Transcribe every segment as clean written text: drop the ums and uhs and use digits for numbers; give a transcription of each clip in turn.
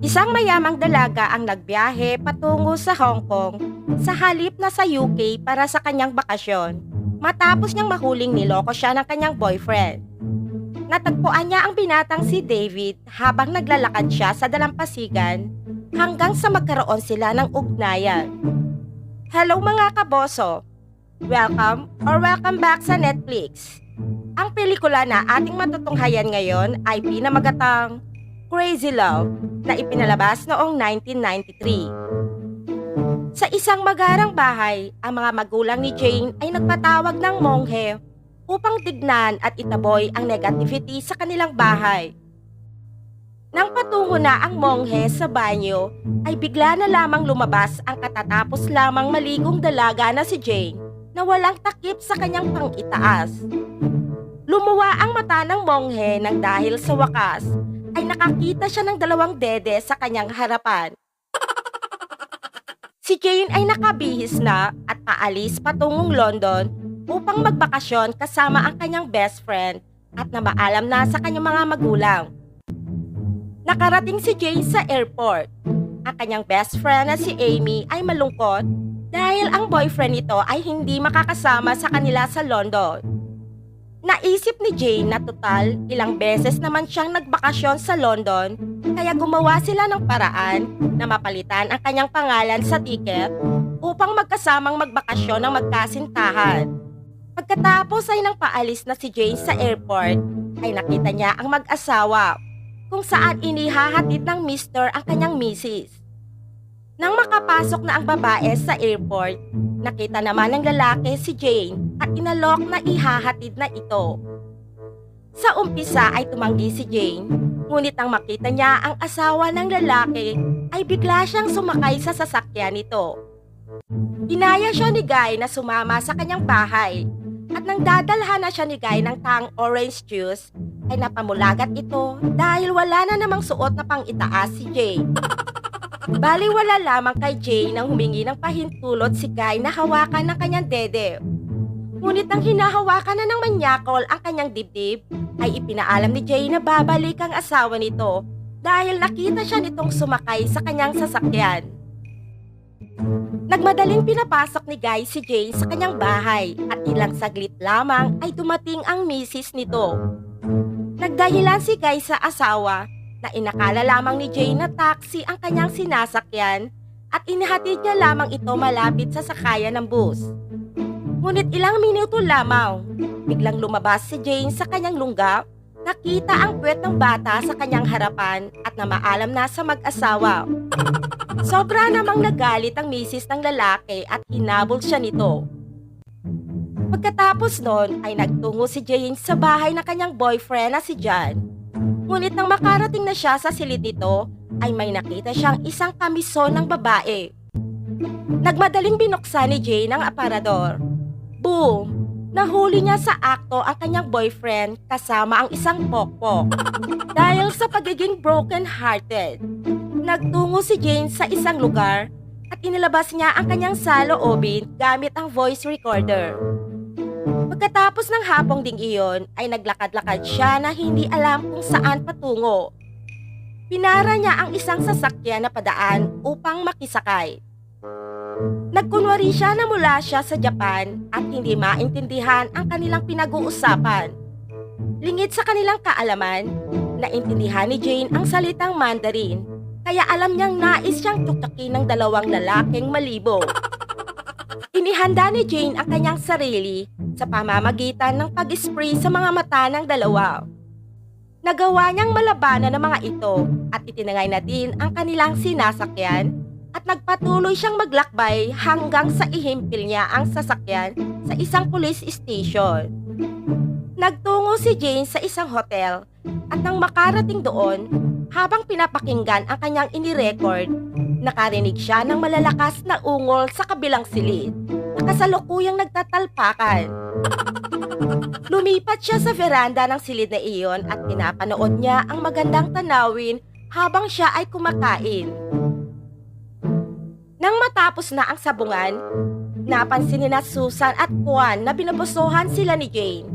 Isang mayamang dalaga ang nagbiyahe patungo sa Hong Kong sa halip na sa UK para sa kanyang bakasyon. Matapos niyang mahuling niloko siya ng kanyang boyfriend. Natagpuan niya ang binatang si David habang naglalakad siya sa dalampasigan hanggang sa magkaroon sila ng ugnayan. Hello mga kaboso! Welcome back sa Netflix. Ang pelikula na ating matutunghayan ngayon ay pinamagatang Crazy Love na ipinalabas noong 1993. Sa isang magarang bahay, ang mga magulang ni Jane ay nagpatawag ng monghe upang tignan at itaboy ang negativity sa kanilang bahay. Nang patungo na ang monghe sa banyo, ay bigla na lamang lumabas ang katatapos lamang maligong dalaga na si Jane na walang takip sa kanyang pang-itaas. Lumuwa ang mata ng monghe nang dahil sa wakas ay nakakita siya ng dalawang dede sa kanyang harapan. Si Jane ay nakabihis na at paalis patungong London upang magbakasyon kasama ang kanyang best friend at namaalam na sa kanyang mga magulang. Nakarating si Jane sa airport. Ang kanyang best friend na si Amy ay malungkot dahil ang boyfriend nito ay hindi makakasama sa kanila sa London. Naisip ni Jane na total ilang beses naman siyang nagbakasyon sa London kaya gumawa sila ng paraan na mapalitan ang kanyang pangalan sa tiket upang magkasamang magbakasyon ng magkasintahan. Pagkatapos ay nang paalis na si Jane sa airport ay nakita niya ang mag-asawa kung saan inihahatid ng mister ang kanyang misis. Nang makapasok na ang babae sa airport, nakita naman ng lalaki si Jane at inalok na ihahatid na ito. Sa umpisa ay tumanggi si Jane, ngunit nang makita niya ang asawa ng lalaki ay bigla siyang sumakay sa sasakyan nito. Inaya siya ni Guy na sumama sa kanyang bahay at nang dadalhan na siya ni Guy ng tang orange juice ay napamulagat ito dahil wala na namang suot na pang-itaas si Jane. Baliwala lamang kay Jane nang humingi ng pahintulot si Guy na hawakan ng kanyang dede. Ngunit nang hinahawakan na ng manyakol ang kanyang dibdib, ay ipinaalam ni Jane na babalik ang asawa nito dahil nakita siya nitong sumakay sa kanyang sasakyan. Nagmadaling pinapasok ni Guy si Jane sa kanyang bahay at ilang saglit lamang ay dumating ang misis nito. Nagdahilan si Guy sa asawa na inakala lamang ni Jane na taxi ang kanyang sinasakyan at inihatid niya lamang ito malapit sa sakayan ng bus. Ngunit ilang minuto lamang, biglang lumabas si Jane sa kanyang lungga, nakita ang puwet ng bata sa kanyang harapan at namaalam na sa mag-asawa. Sobra namang nagalit ang misis ng lalaki at hinabol siya nito. Pagkatapos nun ay nagtungo si Jane sa bahay ng kanyang boyfriend na si John. Ngunit nang makarating na siya sa silid nito, ay may nakita siyang isang kamison ng babae. Nagmadaling binuksan ni Jane ang aparador. Boom! Nahuli niya sa akto ang kanyang boyfriend kasama ang isang pokpok. Dahil sa pagiging broken-hearted, nagtungo si Jane sa isang lugar at inilabas niya ang kanyang saloobin gamit ang voice recorder. Pagkatapos ng hapong ding iyon ay naglakad-lakad siya na hindi alam kung saan patungo. Pinara niya ang isang sasakyan na padaan upang makisakay. Nagkunwari siya na mula siya sa Japan at hindi maintindihan ang kanilang pinag-uusapan. Lingid sa kanilang kaalaman, naintindihan ni Jane ang salitang Mandarin, kaya alam niyang nais siyang tuktakin ng dalawang lalaking malibo. Inihanda ni Jane ang kanyang sarili sa pamamagitan ng pag-spray sa mga mata ng dalawa. Nagawa niyang malabanan ng mga ito at itinangay na din ang kanilang sinasakyan at nagpatuloy siyang maglakbay hanggang sa ihimpil niya ang sasakyan sa isang police station. Nagtungo si Jane sa isang hotel at nang makarating doon, habang pinapakinggan ang kanyang inirecord, nakarinig siya ng malalakas na ungol sa kabilang silid na kasalukuyang nagtatalpakan. Lumipat siya sa veranda ng silid na iyon at pinapanood niya ang magandang tanawin habang siya ay kumakain. Nang matapos na ang sabungan, napansin ni Susan at Juan na binabosohan sila ni Jane.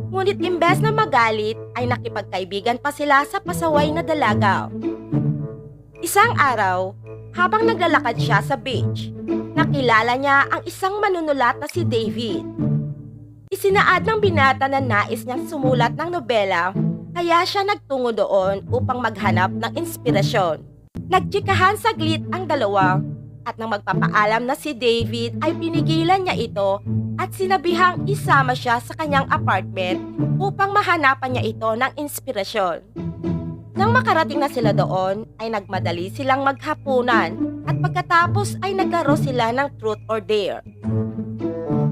Ngunit imbes na magalit ay nakipagkaibigan pa sila sa pasaway na dalaga. Isang araw, habang naglalakad siya sa beach, nakilala niya ang isang manunulat na si David. Isinaad ng binata na nais niyang sumulat ng nobela, kaya siya nagtungo doon upang maghanap ng inspirasyon. Nagtsikahan saglit ang dalawa, at nang magpapaalam na si David ay pinigilan niya ito at sinabihang isama siya sa kanyang apartment upang mahanapan niya ito ng inspirasyon. Nang makarating na sila doon, ay nagmadali silang maghapunan at pagkatapos ay naglaro sila ng truth or dare.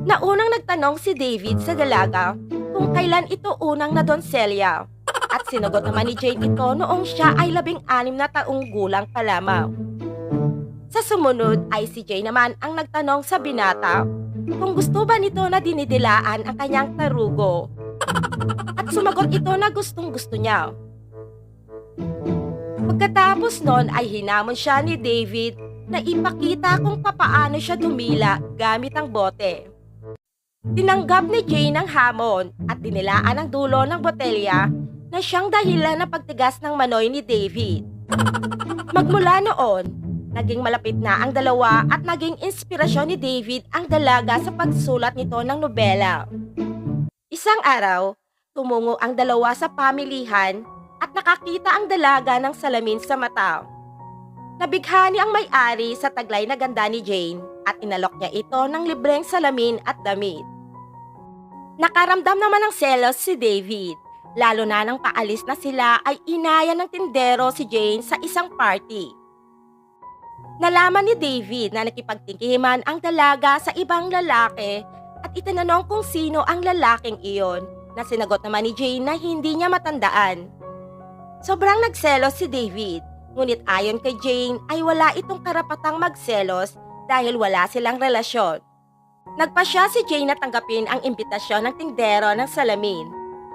Naunang nagtanong si David sa dalaga kung kailan ito unang nadonselya at sinagot naman ni Jane ito noong siya ay 16 na taong gulang pa lamang. Sa sumunod ay si Jane naman ang nagtanong sa binata kung gusto ba nito na dinidilaan ang kanyang tarugo. At sumagot ito na gustong-gusto niya. Pagkatapos nun ay hinamon siya ni David na ipakita kung papaano siya dumila gamit ang bote. Tinanggap ni Jane ang hamon at dinilaan ang dulo ng botelya na siyang dahilan ng pagtigas ng manoy ni David. Magmula noon, naging malapit na ang dalawa at naging inspirasyon ni David ang dalaga sa pagsulat nito ng nobela. Isang araw, tumungo ang dalawa sa pamilihan at nakakita ang dalaga ng salamin sa mata. Nabighani ang may-ari sa taglay na ganda ni Jane at inalok niya ito ng libreng salamin at damit. Nakaramdam naman ng selos si David, lalo na nang paalis na sila ay inaya ng tindero si Jane sa isang party. Nalaman ni David na nakipagtikiman ang dalaga sa ibang lalaki at itinanong kung sino ang lalaking iyon, na sinagot naman ni Jane na hindi niya matandaan. Sobrang nagselos si David, ngunit ayon kay Jane ay wala itong karapatang magselos dahil wala silang relasyon. Nagpasya si Jane na tanggapin ang imbitasyon ng tindero ng salamin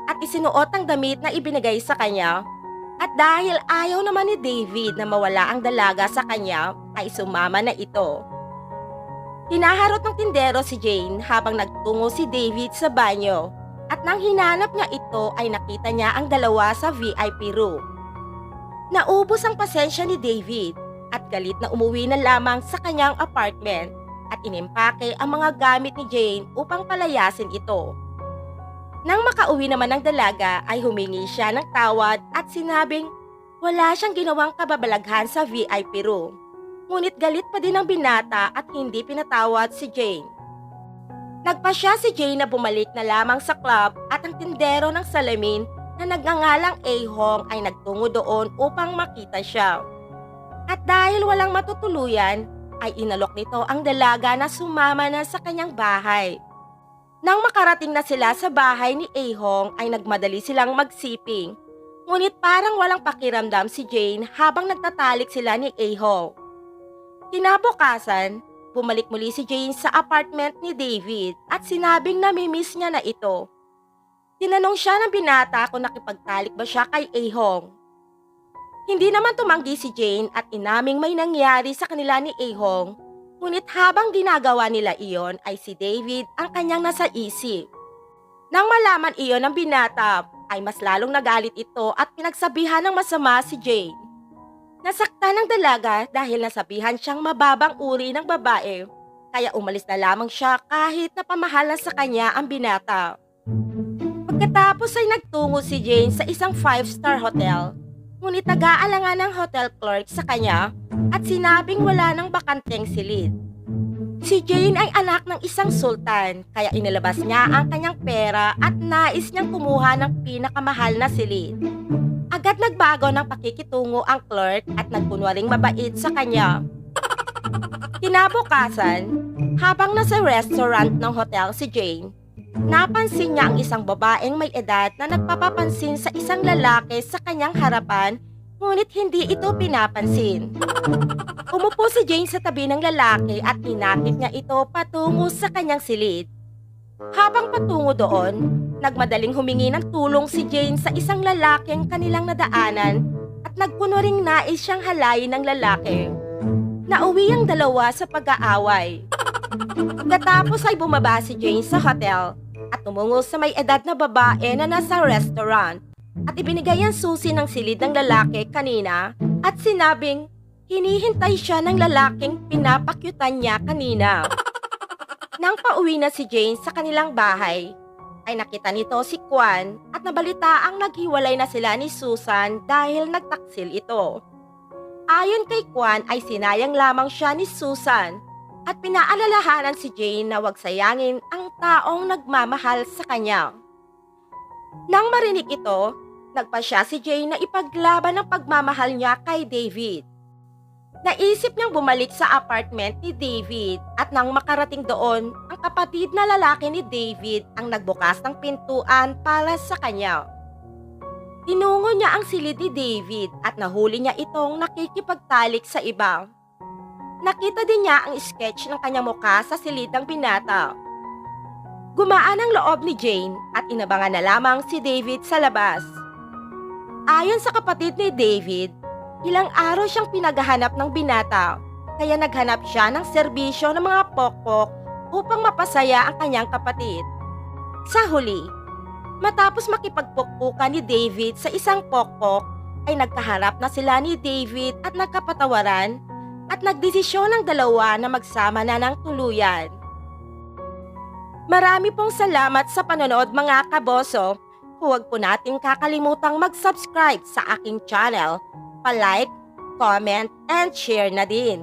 at isinuot ang damit na ibinigay sa kanya. At dahil ayaw naman ni David na mawala ang dalaga sa kanya, ay sumama na ito. Hinaharot ng tindero si Jane habang nagtungo si David sa banyo at nang hinanap niya ito ay nakita niya ang dalawa sa VIP room. Naubos ang pasensya ni David at galit na umuwi na lamang sa kanyang apartment at inimpake ang mga gamit ni Jane upang palayasin ito. Nang makauwi naman ng dalaga ay humingi siya ng tawad at sinabing wala siyang ginawang kababalaghan sa VIP room. Ngunit galit pa din ang binata at hindi pinatawad si Jane. Nagpasya si Jane na bumalik na lamang sa club at ang tindero ng salamin na nagngangalang A-Hong ay nagtungo doon upang makita siya. At dahil walang matutuluyan, ay inalok nito ang dalaga na sumama na sa kanyang bahay. Nang makarating na sila sa bahay ni A-Hong ay nagmadali silang magsiping. Ngunit parang walang pakiramdam si Jane habang nagtatalik sila ni A-Hong. Kinabukasan, bumalik muli si Jane sa apartment ni David at sinabing namimiss niya na ito. Tinanong siya ng binata kung nakipagtalik ba siya kay A-Hong. Hindi naman tumanggi si Jane at inaming may nangyari sa kanila ni A-Hong. Ngunit habang ginagawa nila iyon ay si David ang kanyang nasa isip. Nang malaman iyon ng binata ay mas lalong nagalit ito at pinagsabihan ng masama si Jane. Nasaktan ng dalaga dahil nasabihan siyang mababang uri ng babae, kaya umalis na lamang siya kahit napamahalan sa kanya ang binata. Pagkatapos ay nagtungo si Jane sa isang 5-star hotel, ngunit nag-aalangan ng hotel clerk sa kanya at sinabing wala nang bakanteng silid. Si Jane ay anak ng isang sultan, kaya inilabas niya ang kanyang pera at nais niyang kumuha ng pinakamahal na silid. Agad nagbago ng pakikitungo ang clerk at nagkunwaring mabait sa kanya. Kinabukasan, habang nasa restaurant ng hotel si Jane, napansin niya ang isang babaeng may edad na nagpapapansin sa isang lalaki sa kanyang harapan, ngunit hindi ito pinapansin. Umupo si Jane sa tabi ng lalaki at inakit niya ito patungo sa kanyang silid. Habang patungo doon, nagmadaling humingi ng tulong si Jane sa isang lalaking kanilang nadaanan at nagkunwaring nais siyang halayin ng lalaki. Nauwi ang dalawa sa pag-aaway. Pagkatapos ay bumaba si Jane sa hotel at tumungo sa may edad na babae na nasa restaurant at ibinigay ang susi ng silid ng lalaki kanina at sinabing Hinihintay siya ng lalaking pinapakyutan niya kanina. Nang pauwi na si Jane sa kanilang bahay, ay nakita nito si Kwan at nabalitaang naghiwalay na sila ni Susan dahil nagtaksil ito. Ayon kay Kwan ay sinayang lamang siya ni Susan at pinaalalahanan si Jane na huwag sayangin ang taong nagmamahal sa kanya. Nang marinig ito, nagpasya si Jane na ipaglaban ang pagmamahal niya kay David. Naisip niyang bumalik sa apartment ni David at nang makarating doon, ang kapatid na lalaki ni David ang nagbukas ng pintuan para sa kanya. Tinungo niya ang silid ni David at nahuli niya itong nakikipagtalik sa iba. Nakita din niya ang sketch ng kanyang mukha sa silid ng binata. Gumaan ang loob ni Jane at inabangan na lamang si David sa labas. Ayon sa kapatid ni David, ilang araw siyang pinaghahanap ng binata, kaya naghanap siya ng serbisyo ng mga pokpok upang mapasaya ang kanyang kapatid. Sa huli, matapos makipagpukpukan ni David sa isang pokpok, ay nagkaharap na sila ni David at nagkapatawaran at nagdesisyon ng dalawa na magsama na ng tuluyan. Marami pong salamat sa panonood mga kaboso. Huwag po nating kakalimutang mag-subscribe sa aking channel, pa-like, comment, and share na din.